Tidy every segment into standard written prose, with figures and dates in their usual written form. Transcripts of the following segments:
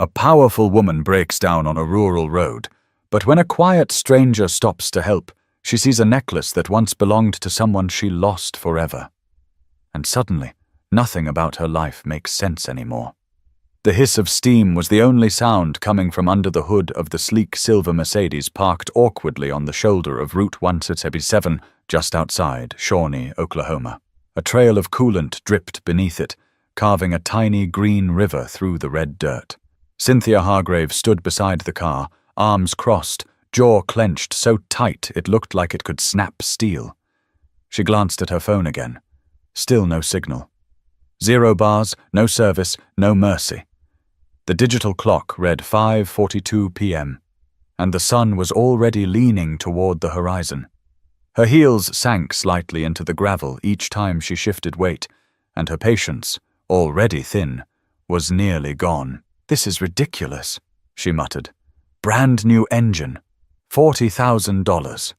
A powerful woman breaks down on a rural road, but when a quiet stranger stops to help, she sees a necklace that once belonged to someone she lost forever. And suddenly, nothing about her life makes sense anymore. The hiss of steam was the only sound coming from under the hood of the sleek silver Mercedes parked awkwardly on the shoulder of Route 177 just outside Shawnee, Oklahoma. A trail of coolant dripped beneath it, carving a tiny green river through the red dirt. Cynthia Hargrave stood beside the car, arms crossed, jaw clenched so tight it looked like it could snap steel. She glanced at her phone again. Still no signal. 0 bars, no service, no mercy. The digital clock read 5:42 p.m., and the sun was already leaning toward the horizon. Her heels sank slightly into the gravel each time she shifted weight, and her patience, already thin, was nearly gone. "This is ridiculous," she muttered. "Brand new engine. $40,000.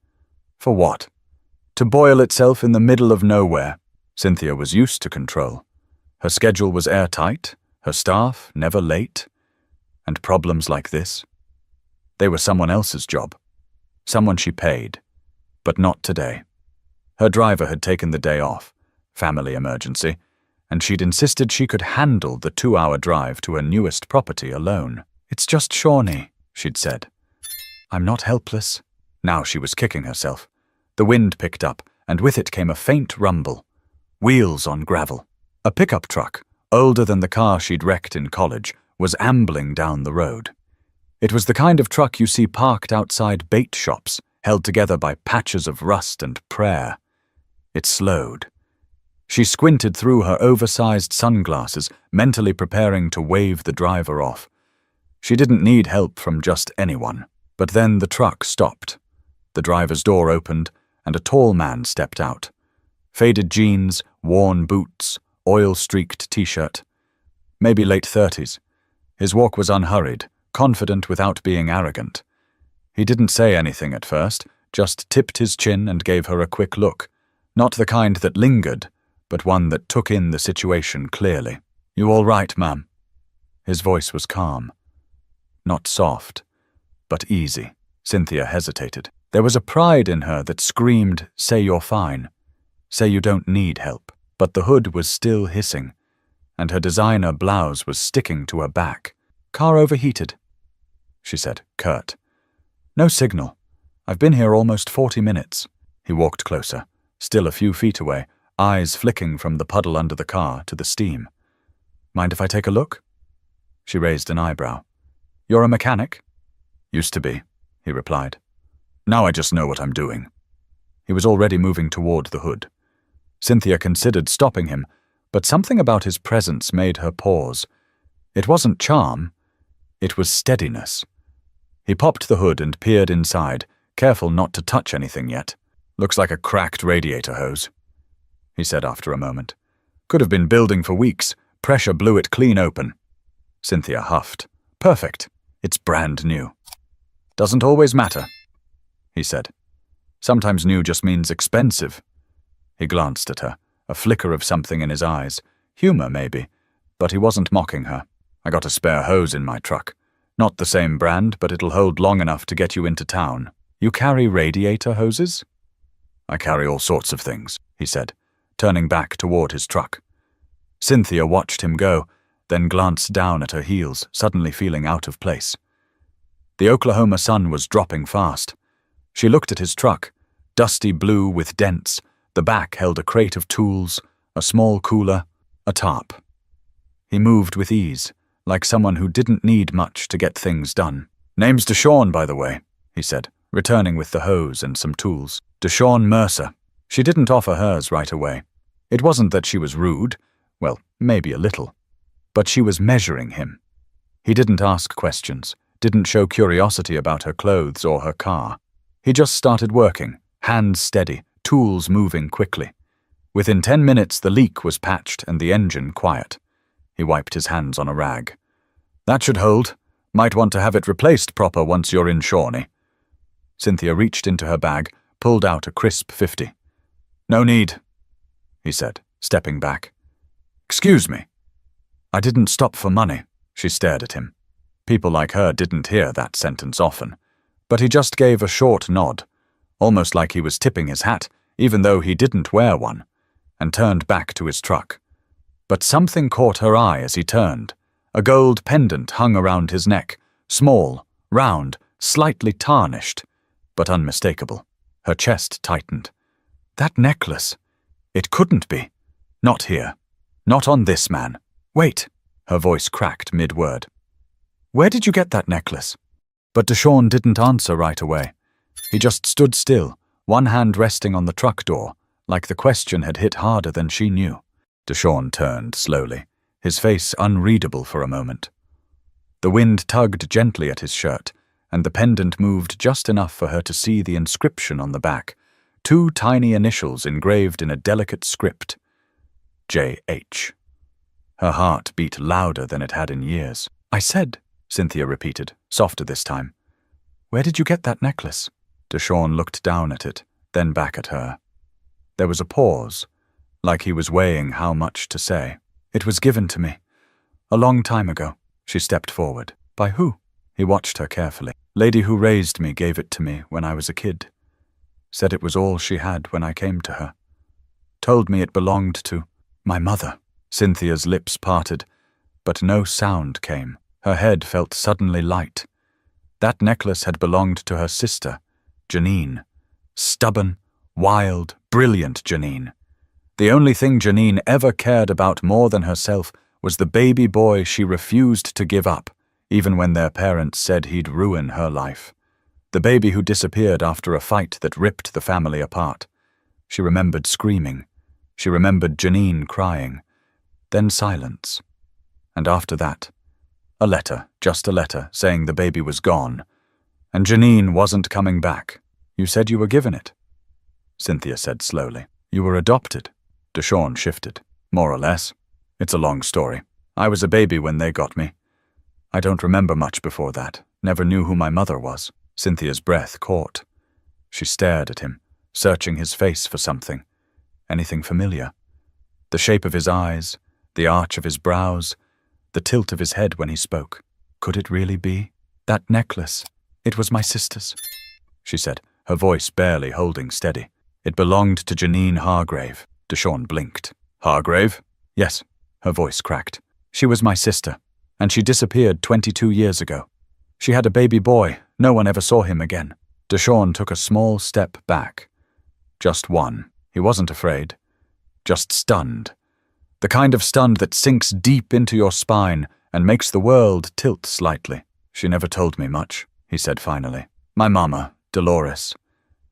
For what? To boil itself in the middle of nowhere." Cynthia was used to control. Her schedule was airtight, her staff never late. And problems like this? They were someone else's job. Someone she paid. But not today. Her driver had taken the day off, family emergency, and she'd insisted she could handle the 2-hour drive to her newest property alone. "It's just Shawnee," she'd said. "I'm not helpless." Now she was kicking herself. The wind picked up, and with it came a faint rumble. Wheels on gravel. A pickup truck, older than the car she'd wrecked in college, was ambling down the road. It was the kind of truck you see parked outside bait shops, held together by patches of rust and prayer. It slowed. She squinted through her oversized sunglasses, mentally preparing to wave the driver off. She didn't need help from just anyone. But then the truck stopped. The driver's door opened, and a tall man stepped out. Faded jeans, worn boots, oil-streaked t-shirt. Maybe late 30s. His walk was unhurried, confident without being arrogant. He didn't say anything at first, just tipped his chin and gave her a quick look. Not the kind that lingered, but one that took in the situation clearly. "You all right, ma'am?" His voice was calm. Not soft, but easy. Cynthia hesitated. There was a pride in her that screamed, "Say you're fine. Say you don't need help." But the hood was still hissing, and her designer blouse was sticking to her back. "Car overheated," she said, curt. "No signal. I've been here almost 40 minutes. He walked closer, still a few feet away, eyes flicking from the puddle under the car to the steam. "Mind if I take a look?" She raised an eyebrow. "You're a mechanic?" "Used to be," he replied. "Now I just know what I'm doing." He was already moving toward the hood. Cynthia considered stopping him, but something about his presence made her pause. It wasn't charm, it was steadiness. He popped the hood and peered inside, careful not to touch anything yet. "Looks like a cracked radiator hose," he said after a moment. "Could have been building for weeks. Pressure blew it clean open." Cynthia huffed. "Perfect. It's brand new." "Doesn't always matter," he said. "Sometimes new just means expensive." He glanced at her, a flicker of something in his eyes. Humor, maybe, but he wasn't mocking her. "I got a spare hose in my truck. Not the same brand, but it'll hold long enough to get you into town." "You carry radiator hoses?" "I carry all sorts of things," he said, turning back toward his truck. Cynthia watched him go, then glanced down at her heels, suddenly feeling out of place. The Oklahoma sun was dropping fast. She looked at his truck, dusty blue with dents. The back held a crate of tools, a small cooler, a tarp. He moved with ease, like someone who didn't need much to get things done. "Name's Deshawn, by the way," he said, returning with the hose and some tools. "Deshawn Mercer." She didn't offer hers right away. It wasn't that she was rude, well, maybe a little, but she was measuring him. He didn't ask questions, didn't show curiosity about her clothes or her car. He just started working, hands steady, tools moving quickly. Within 10 minutes, the leak was patched and the engine quiet. He wiped his hands on a rag. "That should hold. Might want to have it replaced proper once you're in Shawnee." Cynthia reached into her bag, pulled out a crisp 50. "No need," he said, stepping back. "Excuse me." "I didn't stop for money." She stared at him. People like her didn't hear that sentence often, but he just gave a short nod, almost like he was tipping his hat, even though he didn't wear one, and turned back to his truck. But something caught her eye as he turned. A gold pendant hung around his neck, small, round, slightly tarnished, but unmistakable. Her chest tightened. That necklace! It couldn't be. Not here. Not on this man. Wait! Her voice cracked mid-word. Where did you get that necklace? But Deshawn didn't answer right away. He just stood still, one hand resting on the truck door, like the question had hit harder than she knew. Deshawn turned slowly, his face unreadable for a moment. The wind tugged gently at his shirt, and the pendant moved just enough for her to see the inscription on the back, 2 tiny initials engraved in a delicate script. J.H. Her heart beat louder than it had in years. I said, Cynthia repeated, softer this time. Where did you get that necklace? Deshawn looked down at it, then back at her. There was a pause, like he was weighing how much to say. It was given to me. A long time ago. She stepped forward. By who? He watched her carefully. Lady who raised me gave it to me when I was a kid. Said it was all she had when I came to her. Told me it belonged to my mother. Cynthia's lips parted, but no sound came. Her head felt suddenly light. That necklace had belonged to her sister, Janine. Stubborn, wild, brilliant Janine. The only thing Janine ever cared about more than herself was the baby boy she refused to give up, even when their parents said he'd ruin her life. The baby who disappeared after a fight that ripped the family apart. She remembered screaming. She remembered Janine crying. Then silence. And after that, a letter, just a letter, saying the baby was gone. And Janine wasn't coming back. You said you were given it. Cynthia said slowly. You were adopted. Deshawn shifted. More or less. It's a long story. I was a baby when they got me. I don't remember much before that. Never knew who my mother was. Cynthia's breath caught. She stared at him, searching his face for something. Anything familiar. The shape of his eyes, the arch of his brows, the tilt of his head when he spoke. Could it really be? That necklace. It was my sister's, she said, her voice barely holding steady. It belonged to Janine Hargrave. Deshawn blinked. Hargrave? Yes, her voice cracked. She was my sister, and she disappeared 22 years ago. She had a baby boy. No one ever saw him again. Deshawn took a small step back. Just one. He wasn't afraid. Just stunned. The kind of stunned that sinks deep into your spine and makes the world tilt slightly. She never told me much, he said finally. My mama, Dolores.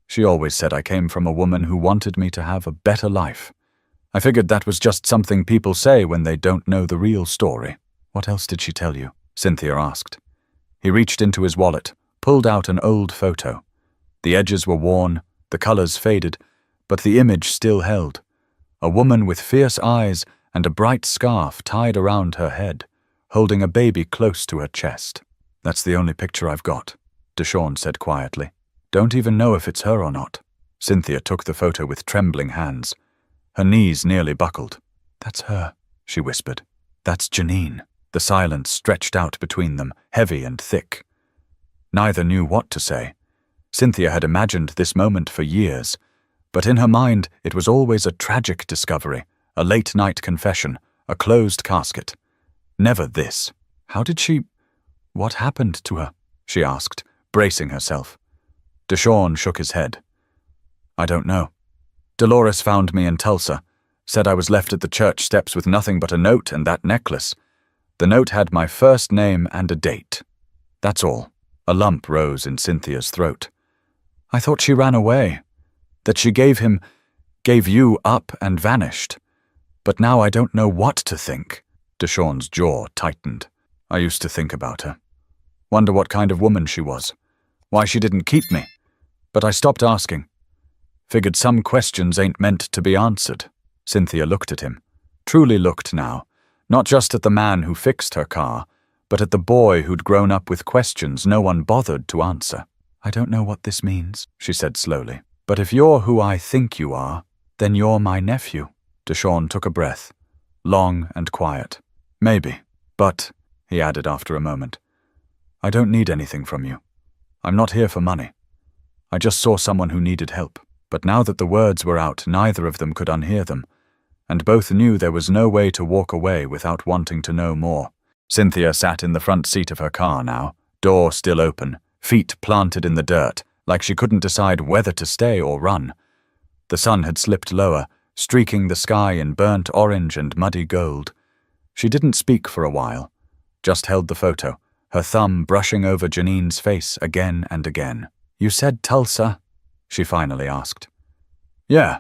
She always said I came from a woman who wanted me to have a better life. I figured that was just something people say when they don't know the real story. What else did she tell you? Cynthia asked. He reached into his wallet, pulled out an old photo. The edges were worn, the colors faded, but the image still held. A woman with fierce eyes and a bright scarf tied around her head, holding a baby close to her chest. That's the only picture I've got, Deshawn said quietly. Don't even know if it's her or not. Cynthia took the photo with trembling hands. Her knees nearly buckled. That's her, she whispered. That's Janine. The silence stretched out between them, heavy and thick. Neither knew what to say. Cynthia had imagined this moment for years, but in her mind it was always a tragic discovery, a late-night confession, a closed casket. Never this. How did she... What happened to her? She asked, bracing herself. Deshawn shook his head. I don't know. Dolores found me in Tulsa, said I was left at the church steps with nothing but a note and that necklace. The note had my first name and a date. That's all. A lump rose in Cynthia's throat. I thought she ran away, that she gave you up and vanished. But now I don't know what to think. Deshawn's jaw tightened. I used to think about her. Wonder what kind of woman she was. Why she didn't keep me. But I stopped asking. Figured some questions ain't meant to be answered. Cynthia looked at him. Truly looked now. Not just at the man who fixed her car, but at the boy who'd grown up with questions no one bothered to answer. I don't know what this means, she said slowly. But if you're who I think you are, then you're my nephew. Deshawn took a breath, long and quiet. Maybe. But, he added after a moment, I don't need anything from you. I'm not here for money. I just saw someone who needed help. But now that the words were out, neither of them could unhear them, and both knew there was no way to walk away without wanting to know more. Cynthia sat in the front seat of her car now, door still open, feet planted in the dirt, like she couldn't decide whether to stay or run. The sun had slipped lower, streaking the sky in burnt orange and muddy gold. She didn't speak for a while, just held the photo, her thumb brushing over Janine's face again and again. "You said Tulsa?" she finally asked. "Yeah,"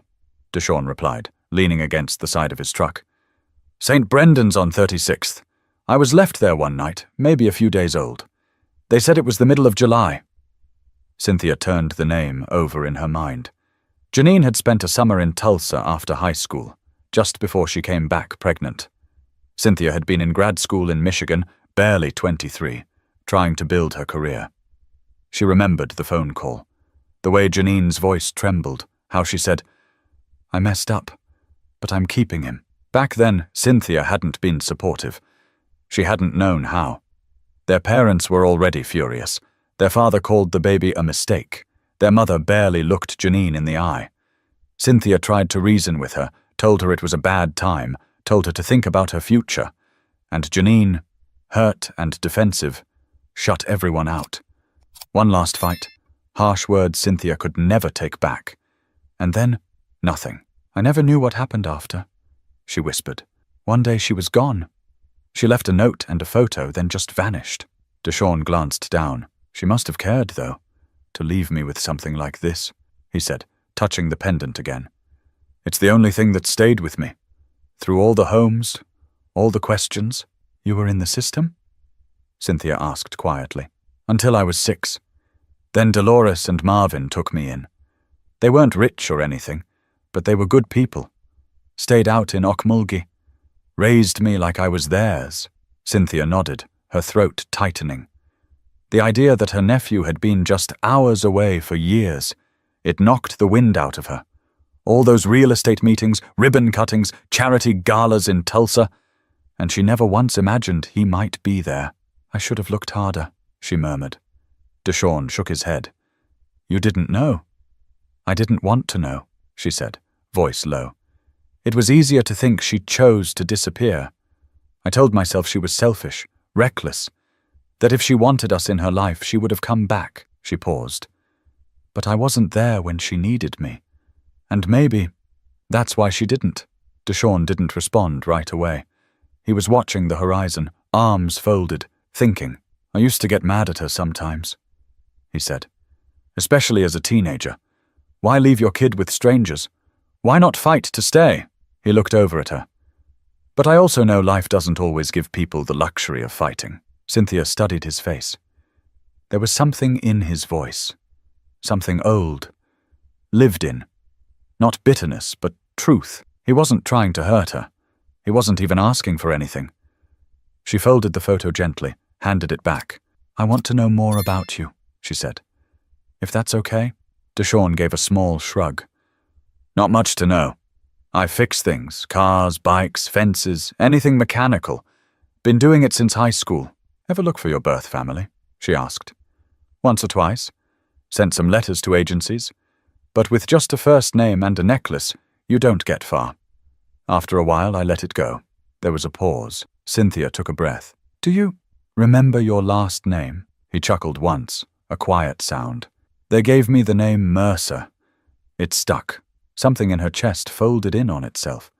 Deshawn replied, leaning against the side of his truck. "St. Brendan's on 36th. I was left there one night, maybe a few days old. They said it was the middle of July." Cynthia turned the name over in her mind. Janine had spent a summer in Tulsa after high school, just before she came back pregnant. Cynthia had been in grad school in Michigan, barely 23, trying to build her career. She remembered the phone call, the way Janine's voice trembled, how she said, "I messed up, but I'm keeping him." Back then, Cynthia hadn't been supportive. She hadn't known how. Their parents were already furious. Their father called the baby a mistake. Their mother barely looked Janine in the eye. Cynthia tried to reason with her, told her it was a bad time, told her to think about her future. And Janine, hurt and defensive, shut everyone out. One last fight. Harsh words Cynthia could never take back. And then, nothing. "I never knew what happened after," she whispered. "One day she was gone. She left a note and a photo, then just vanished." Deshawn glanced down. "She must have cared, though, to leave me with something like this," he said, touching the pendant again. "It's the only thing that stayed with me. Through all the homes, all the questions." "You were in the system?" Cynthia asked quietly. "Until I was 6. Then Dolores and Marvin took me in. They weren't rich or anything, but they were good people. Stayed out in Okmulgee. Raised me like I was theirs." Cynthia nodded, her throat tightening. The idea that her nephew had been just hours away for years, it knocked the wind out of her. All those real estate meetings, ribbon cuttings, charity galas in Tulsa, and she never once imagined he might be there. "I should have looked harder," she murmured. Deshawn shook his head. "You didn't know." "I didn't want to know," she said, voice low. "It was easier to think she chose to disappear. I told myself she was selfish, reckless, that if she wanted us in her life, she would have come back." She paused. "But I wasn't there when she needed me. And maybe that's why she didn't." Deshawn didn't respond right away. He was watching the horizon, arms folded, thinking. "I used to get mad at her sometimes," he said. "Especially as a teenager. Why leave your kid with strangers? Why not fight to stay?" He looked over at her. "But I also know life doesn't always give people the luxury of fighting." Cynthia studied his face. There was something in his voice. Something old. Lived in. Not bitterness, but truth. He wasn't trying to hurt her. He wasn't even asking for anything. She folded the photo gently, handed it back. "I want to know more about you," she said. "If that's okay?" Deshawn gave a small shrug. "Not much to know. I fix things, cars, bikes, fences, anything mechanical. Been doing it since high school. Ever look for your birth family?" she asked. "Once or twice. Sent some letters to agencies. But with just a first name and a necklace, you don't get far. After a while, I let it go." There was a pause. Cynthia took a breath. "Do you remember your last name?" He chuckled once, a quiet sound. "They gave me the name Mercer." It stuck. Something in her chest folded in on itself.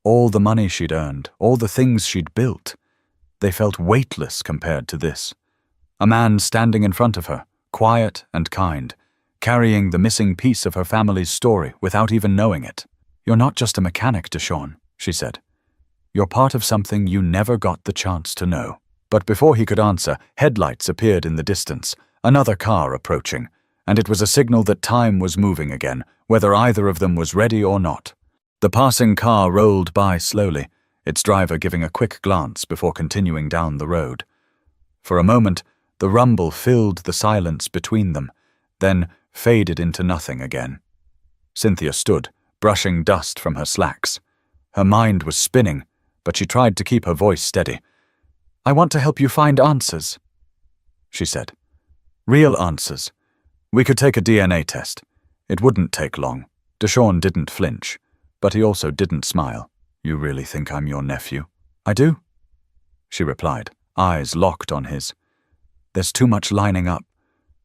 All the money she'd earned, all the things she'd built, they felt weightless compared to this. A man standing in front of her, quiet and kind, carrying the missing piece of her family's story without even knowing it. "You're not just a mechanic, Deshawn," she said. "You're part of something you never got the chance to know." But before he could answer, headlights appeared in the distance, another car approaching, and it was a signal that time was moving again, whether either of them was ready or not. The passing car rolled by slowly, its driver giving a quick glance before continuing down the road. For a moment, the rumble filled the silence between them, then faded into nothing again. Cynthia stood, brushing dust from her slacks. Her mind was spinning, but she tried to keep her voice steady. "I want to help you find answers." she said. Real answers. We could take a DNA test. It wouldn't take long. Deshawn didn't flinch, but he also didn't smile. You really think I'm your nephew? I do, she replied, eyes locked on his. There's too much lining up.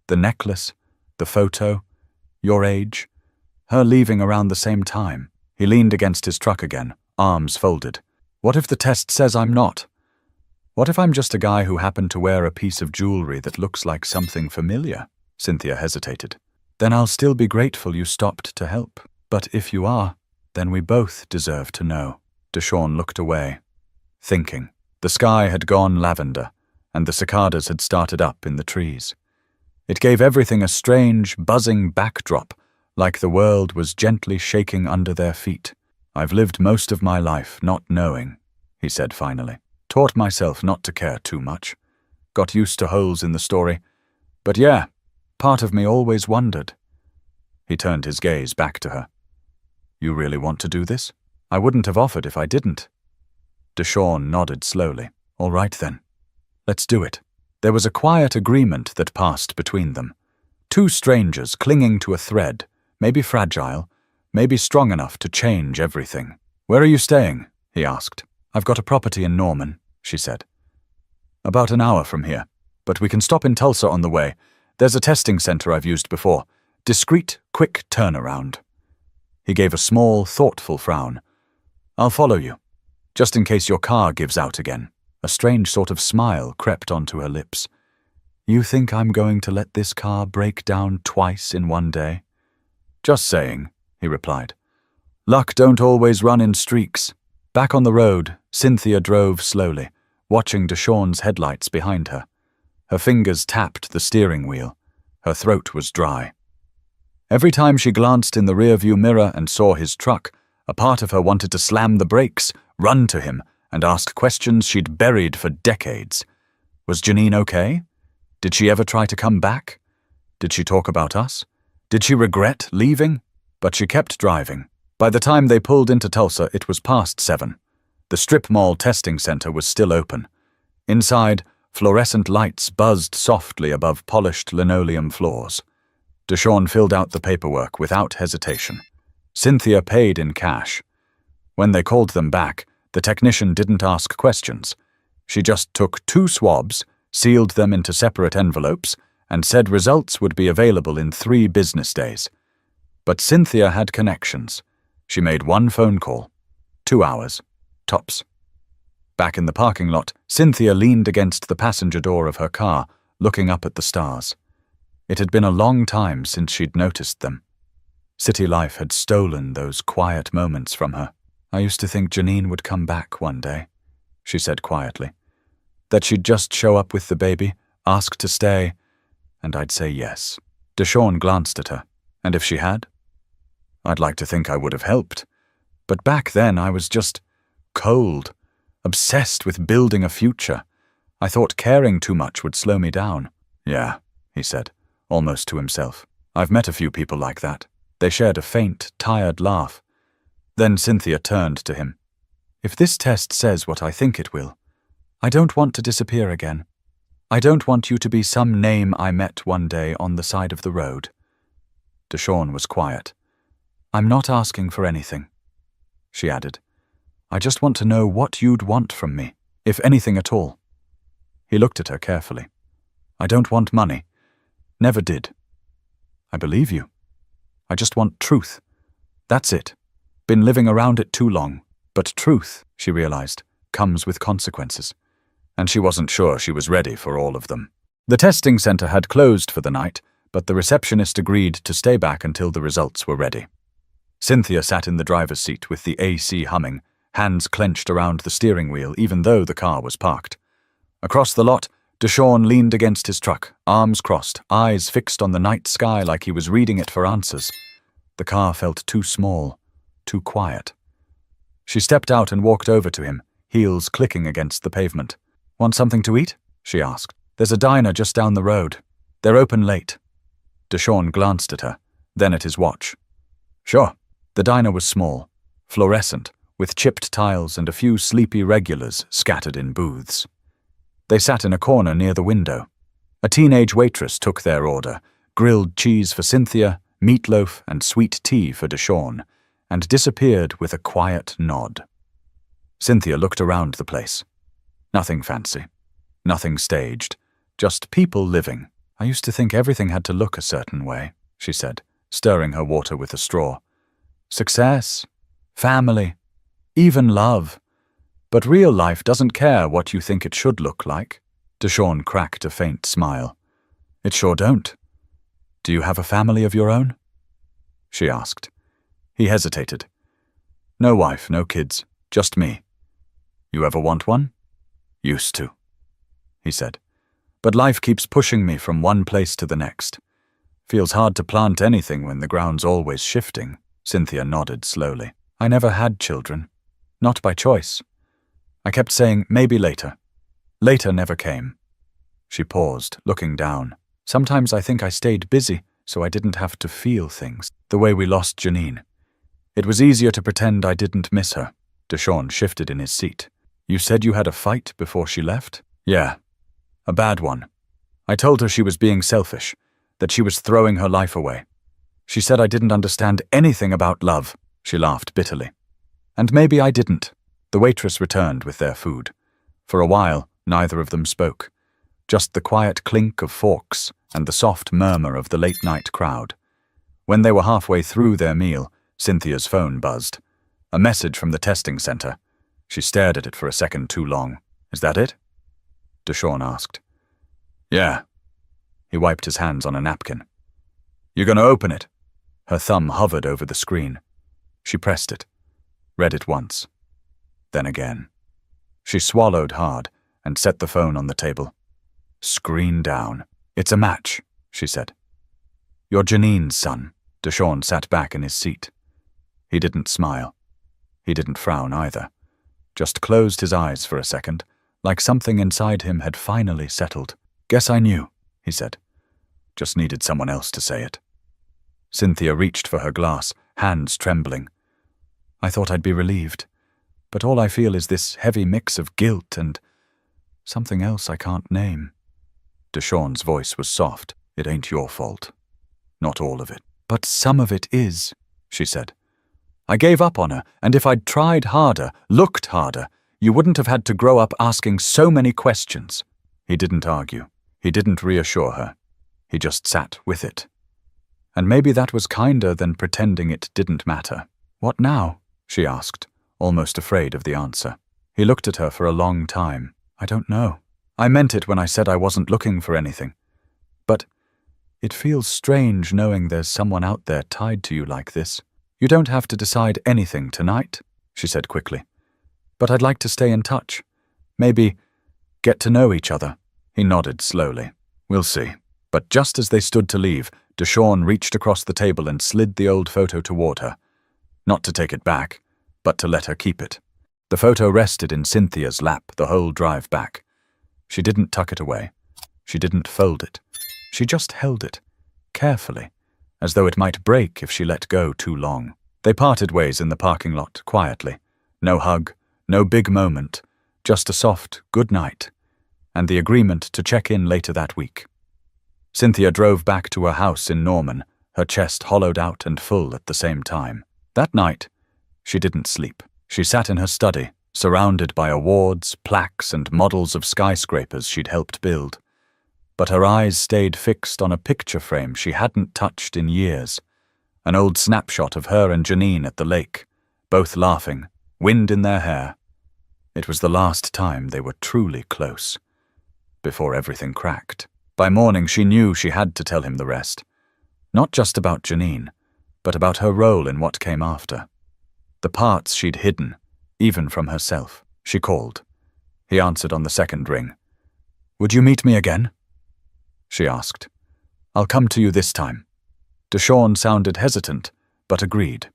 The necklace, the photo, your age, her leaving around the same time. He leaned against his truck again, arms folded. What if the test says I'm not? What if I'm just a guy who happened to wear a piece of jewelry that looks like something familiar? Cynthia hesitated. Then I'll still be grateful you stopped to help. But if you are, then we both deserve to know. Deshawn looked away, thinking. The sky had gone lavender, and the cicadas had started up in the trees. It gave everything a strange, buzzing backdrop, like the world was gently shaking under their feet. I've lived most of my life not knowing, he said finally. Taught myself not to care too much. Got used to holes in the story. But yeah, part of me always wondered. He turned his gaze back to her. You really want to do this? I wouldn't have offered if I didn't. Deshawn nodded slowly. All right then. Let's do it. There was a quiet agreement that passed between them. Two strangers clinging to a thread, maybe fragile, maybe strong enough to change everything. Where are you staying? He asked. I've got a property in Norman, she said. About an hour from here, but we can stop in Tulsa on the way. There's a testing center I've used before. Discreet, quick turnaround. He gave a small, thoughtful frown. I'll follow you, just in case your car gives out again. A strange sort of smile crept onto her lips. You think I'm going to let this car break down twice in one day? Just saying, he replied. Luck don't always run in streaks. Back on the road, Cynthia drove slowly, watching Deshawn's headlights behind her. Her fingers tapped the steering wheel. Her throat was dry. Every time she glanced in the rearview mirror and saw his truck, a part of her wanted to slam the brakes, run to him, and ask questions she'd buried for decades. Was Janine okay? Did she ever try to come back? Did she talk about us? Did she regret leaving? But she kept driving. By the time they pulled into Tulsa, it was past 7. The strip mall testing center was still open. Inside, fluorescent lights buzzed softly above polished linoleum floors. Deshawn filled out the paperwork without hesitation. Cynthia paid in cash. When they called them back, the technician didn't ask questions. She just took 2 swabs, sealed them into separate envelopes, and said results would be available in 3 business days. But Cynthia had connections. She made 1 phone call. 2 hours. Tops. Back in the parking lot, Cynthia leaned against the passenger door of her car, looking up at the stars. It had been a long time since she'd noticed them. City life had stolen those quiet moments from her. I used to think Janine would come back one day, she said quietly. That she'd just show up with the baby, ask to stay, and I'd say yes. Deshawn glanced at her. And if she had? I'd like to think I would have helped. But back then I was just cold, obsessed with building a future. I thought caring too much would slow me down. Yeah, he said, almost to himself. I've met a few people like that. They shared a faint, tired laugh. Then Cynthia turned to him. If this test says what I think it will, I don't want to disappear again. I don't want you to be some name I met one day on the side of the road. Deshawn was quiet. I'm not asking for anything, she added. I just want to know what you'd want from me, if anything at all. He looked at her carefully. I don't want money. Never did. I believe you. I just want truth. That's it. Been living around it too long. But truth, she realized, comes with consequences. And she wasn't sure she was ready for all of them. The testing center had closed for the night, but the receptionist agreed to stay back until the results were ready. Cynthia sat in the driver's seat with the AC humming, hands clenched around the steering wheel even though the car was parked. Across the lot, Deshawn leaned against his truck, arms crossed, eyes fixed on the night sky like he was reading it for answers. The car felt too small, too quiet. She stepped out and walked over to him, heels clicking against the pavement. Want something to eat? She asked. There's a diner just down the road. They're open late. Deshawn glanced at her, then at his watch. Sure. The diner was small, fluorescent, with chipped tiles and a few sleepy regulars scattered in booths. They sat in a corner near the window. A teenage waitress took their order, grilled cheese for Cynthia, meatloaf and sweet tea for Deshawn, and disappeared with a quiet nod. Cynthia looked around the place. Nothing fancy. Nothing staged. Just people living. I used to think everything had to look a certain way, she said, stirring her water with a straw. Success, family, even love. But real life doesn't care what you think it should look like. Deshawn cracked a faint smile. It sure don't. Do you have a family of your own? She asked. He hesitated. No wife, no kids, just me. You ever want one? Used to, he said. But life keeps pushing me from one place to the next. Feels hard to plant anything when the ground's always shifting. Cynthia nodded slowly. I never had children. Not by choice. I kept saying, maybe later. Later never came. She paused, looking down. Sometimes I think I stayed busy, so I didn't have to feel things, the way we lost Janine. It was easier to pretend I didn't miss her. Deshawn shifted in his seat. You said you had a fight before she left? Yeah. A bad one. I told her she was being selfish, that she was throwing her life away. She said I didn't understand anything about love. She laughed bitterly. And maybe I didn't. The waitress returned with their food. For a while, neither of them spoke. Just the quiet clink of forks and the soft murmur of the late-night crowd. When they were halfway through their meal, Cynthia's phone buzzed. A message from the testing center. She stared at it for a second too long. Is that it? Deshawn asked. Yeah. He wiped his hands on a napkin. You gonna open it? Her thumb hovered over the screen. She pressed it. Read it once. Then again. She swallowed hard and set the phone on the table. Screen down. It's a match, she said. You're Janine's son. Deshawn sat back in his seat. He didn't smile. He didn't frown either. Just closed his eyes for a second, like something inside him had finally settled. Guess I knew, he said. Just needed someone else to say it. Cynthia reached for her glass, hands trembling. I thought I'd be relieved, but all I feel is this heavy mix of guilt and something else I can't name. Deshawn's voice was soft. It ain't your fault. Not all of it. But some of it is, she said. I gave up on her, and if I'd tried harder, looked harder, you wouldn't have had to grow up asking so many questions. He didn't argue. He didn't reassure her. He just sat with it. And maybe that was kinder than pretending it didn't matter. What now? She asked, almost afraid of the answer. He looked at her for a long time. I don't know. I meant it when I said I wasn't looking for anything. But it feels strange knowing there's someone out there tied to you like this. You don't have to decide anything tonight, she said quickly. But I'd like to stay in touch. Maybe get to know each other. He nodded slowly. We'll see. But just as they stood to leave, Deshawn reached across the table and slid the old photo toward her. Not to take it back, but to let her keep it. The photo rested in Cynthia's lap the whole drive back. She didn't tuck it away. She didn't fold it. She just held it, carefully, as though it might break if she let go too long. They parted ways in the parking lot, quietly. No hug, no big moment, just a soft good night, and the agreement to check in later that week. Cynthia drove back to her house in Norman, her chest hollowed out and full at the same time. That night, she didn't sleep. She sat in her study, surrounded by awards, plaques, and models of skyscrapers she'd helped build. But her eyes stayed fixed on a picture frame she hadn't touched in years, an old snapshot of her and Janine at the lake, both laughing, wind in their hair. It was the last time they were truly close, before everything cracked. By morning she knew she had to tell him the rest, not just about Janine, but about her role in what came after. The parts she'd hidden, even from herself. She called. He answered on the second ring. Would you meet me again? She asked. I'll come to you this time. Deshawn sounded hesitant, but agreed.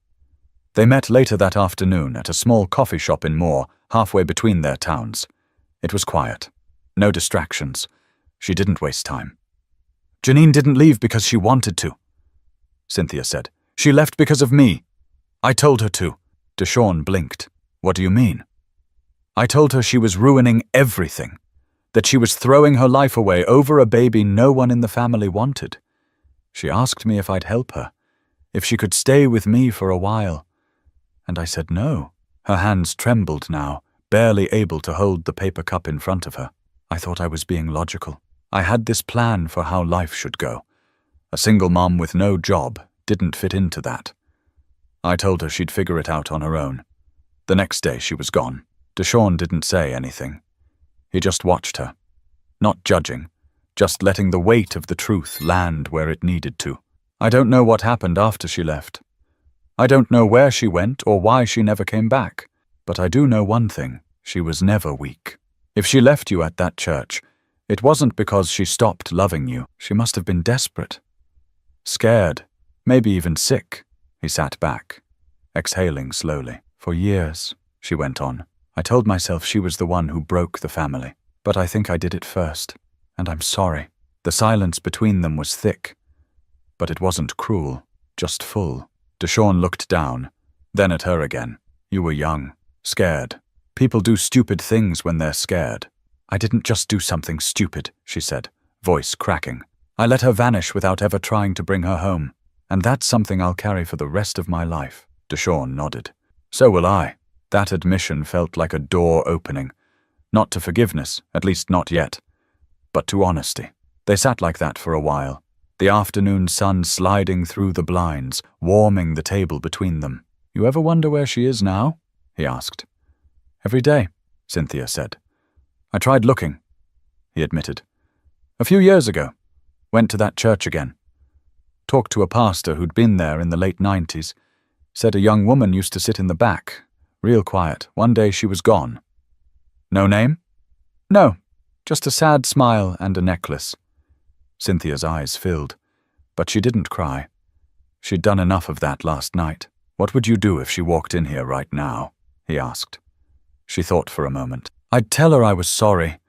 They met later that afternoon at a small coffee shop in Moore, halfway between their towns. It was quiet. No distractions. She didn't waste time. Janine didn't leave because she wanted to, Cynthia said. She left because of me. I told her to. Deshawn blinked. What do you mean? I told her she was ruining everything. that she was throwing her life away over a baby no one in the family wanted. She asked me if I'd help her, if she could stay with me for a while. And I said no. Her hands trembled now, barely able to hold the paper cup in front of her. I thought I was being logical. I had this plan for how life should go. A single mom with no job didn't fit into that. I told her she'd figure it out on her own. The next day she was gone. Deshawn didn't say anything. He just watched her, not judging, just letting the weight of the truth land where it needed to. I don't know what happened after she left. I don't know where she went or why she never came back. But I do know one thing, she was never weak. If she left you at that church, it wasn't because she stopped loving you. She must have been desperate. Scared, maybe even sick. He sat back, exhaling slowly. For years, she went on, I told myself she was the one who broke the family. But I think I did it first, and I'm sorry. The silence between them was thick, but it wasn't cruel, just full. Deshawn looked down, then at her again. You were young, scared. People do stupid things when they're scared. I didn't just do something stupid, she said, voice cracking. I let her vanish without ever trying to bring her home. And that's something I'll carry for the rest of my life. Deshawn nodded. So will I. That admission felt like a door opening. Not to forgiveness, at least not yet, but to honesty. They sat like that for a while, the afternoon sun sliding through the blinds, warming the table between them. You ever wonder where she is now? He asked. Every day, Cynthia said. I tried looking, he admitted. A few years ago, went to that church again. Talked to a pastor who'd been there in the late 90s. Said a young woman used to sit in the back, real quiet. One day she was gone. No name? No, just a sad smile and a necklace. Cynthia's eyes filled, but she didn't cry. She'd done enough of that last night. What would you do if she walked in here right now? He asked. She thought for a moment. I'd tell her I was sorry,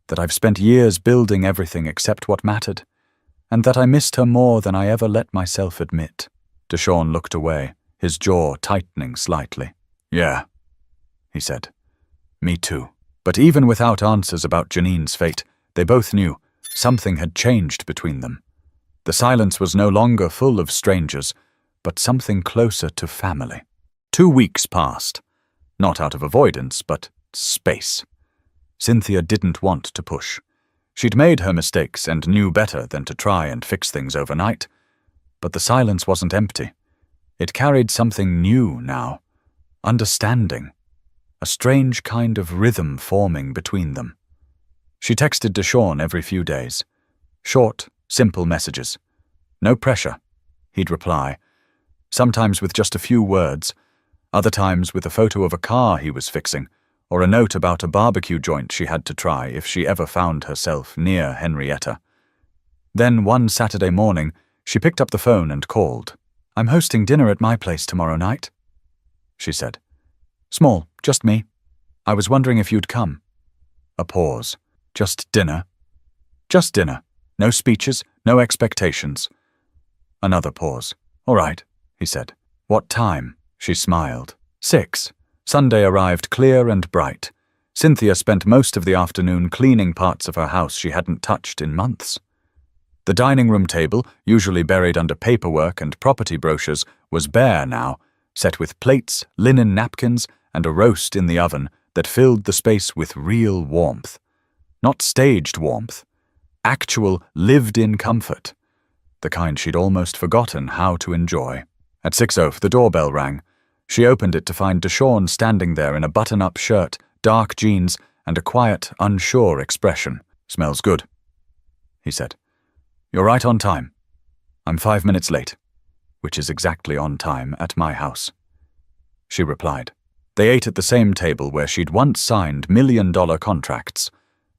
that I've spent years building everything except what mattered, and that I missed her more than I ever let myself admit. Deshawn looked away, his jaw tightening slightly. Yeah, he said. Me too. But even without answers about Janine's fate, they both knew something had changed between them. The silence was no longer full of strangers, but something closer to family. 2 weeks passed, not out of avoidance, but space. Cynthia didn't want to push. She'd made her mistakes and knew better than to try and fix things overnight. But the silence wasn't empty. It carried something new now. Understanding. A strange kind of rhythm forming between them. She texted Deshawn every few days. Short, simple messages. No pressure. He'd reply. Sometimes with just a few words. Other times with a photo of a car he was fixing, or a note about a barbecue joint she had to try if she ever found herself near Henrietta. Then one Saturday morning, she picked up the phone and called. I'm hosting dinner at my place tomorrow night, she said. Small, just me. I was wondering if you'd come. A pause. Just dinner. Just dinner. No speeches, no expectations. Another pause. All right, he said. What time? She smiled. 6. Sunday arrived clear and bright. Cynthia spent most of the afternoon cleaning parts of her house she hadn't touched in months. The dining room table, usually buried under paperwork and property brochures, was bare now, set with plates, linen napkins, and a roast in the oven that filled the space with real warmth. Not staged warmth. Actual, lived-in comfort. The kind she'd almost forgotten how to enjoy. At 6:00, the doorbell rang. She opened it to find Deshawn standing there in a button-up shirt, dark jeans, and a quiet, unsure expression. Smells good, he said. You're right on time. I'm 5 minutes late, which is exactly on time at my house. She replied. They ate at the same table where she'd once signed million-dollar contracts.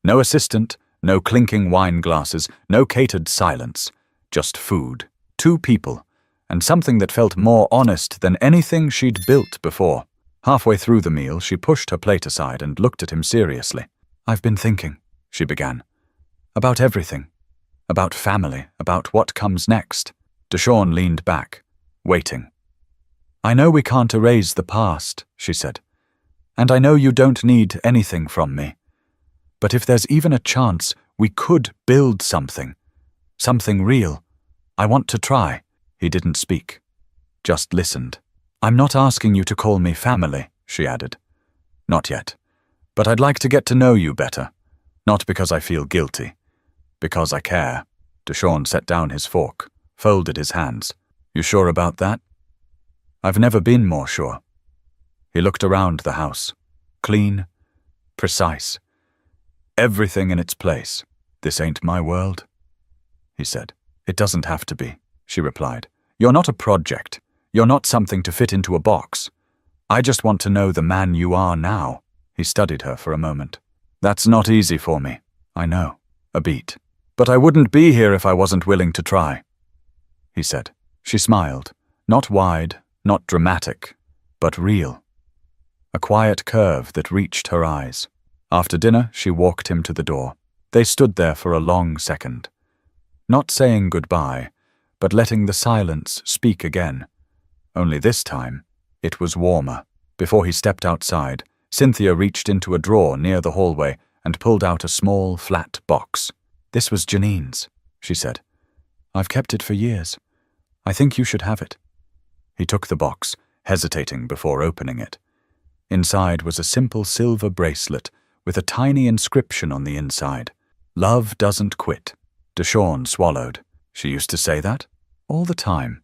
No assistant, no clinking wine glasses, no catered silence. Just food, 2 people, and something that felt more honest than anything she'd built before. Halfway through the meal, she pushed her plate aside and looked at him seriously. I've been thinking, she began, about everything. About family, about what comes next. Deshawn leaned back, waiting. I know we can't erase the past, she said. And I know you don't need anything from me. But if there's even a chance we could build something real, I want to try." He didn't speak, just listened. "I'm not asking you to call me family," she added. "Not yet. But I'd like to get to know you better. Not because I feel guilty. Because I care." Deshawn set down his fork, folded his hands. "You sure about that?" "I've never been more sure." He looked around the house. Clean, precise. Everything in its place. "This ain't my world," he said. "It doesn't have to be," she replied. "You're not a project. You're not something to fit into a box. I just want to know the man you are now." He studied her for a moment. "That's not easy for me. I know. A beat. But I wouldn't be here if I wasn't willing to try," he said. She smiled. Not wide, not dramatic, but real. A quiet curve that reached her eyes. After dinner, she walked him to the door. They stood there for a long second. Not saying goodbye, but letting the silence speak again. Only this time, it was warmer. Before he stepped outside, Cynthia reached into a drawer near the hallway and pulled out a small, flat box. "This was Janine's," she said. "I've kept it for years. I think you should have it." He took the box, hesitating before opening it. Inside was a simple silver bracelet with a tiny inscription on the inside. "Love doesn't quit." Deshawn swallowed. "She used to say that?" "All the time,"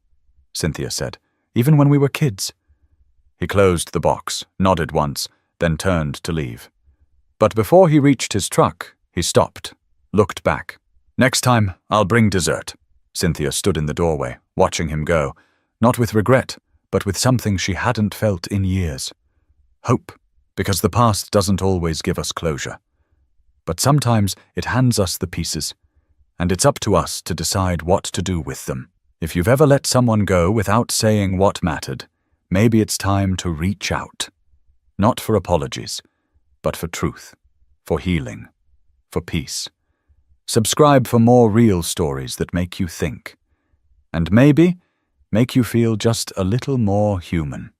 Cynthia said. "Even when we were kids." He closed the box, nodded once, then turned to leave. But before he reached his truck, he stopped, looked back. "Next time, I'll bring dessert." Cynthia stood in the doorway, watching him go, not with regret, but with something she hadn't felt in years. Hope, because the past doesn't always give us closure. But sometimes it hands us the pieces, and it's up to us to decide what to do with them. If you've ever let someone go without saying what mattered, maybe it's time to reach out. Not for apologies, but for truth, for healing, for peace. Subscribe for more real stories that make you think, and maybe make you feel just a little more human.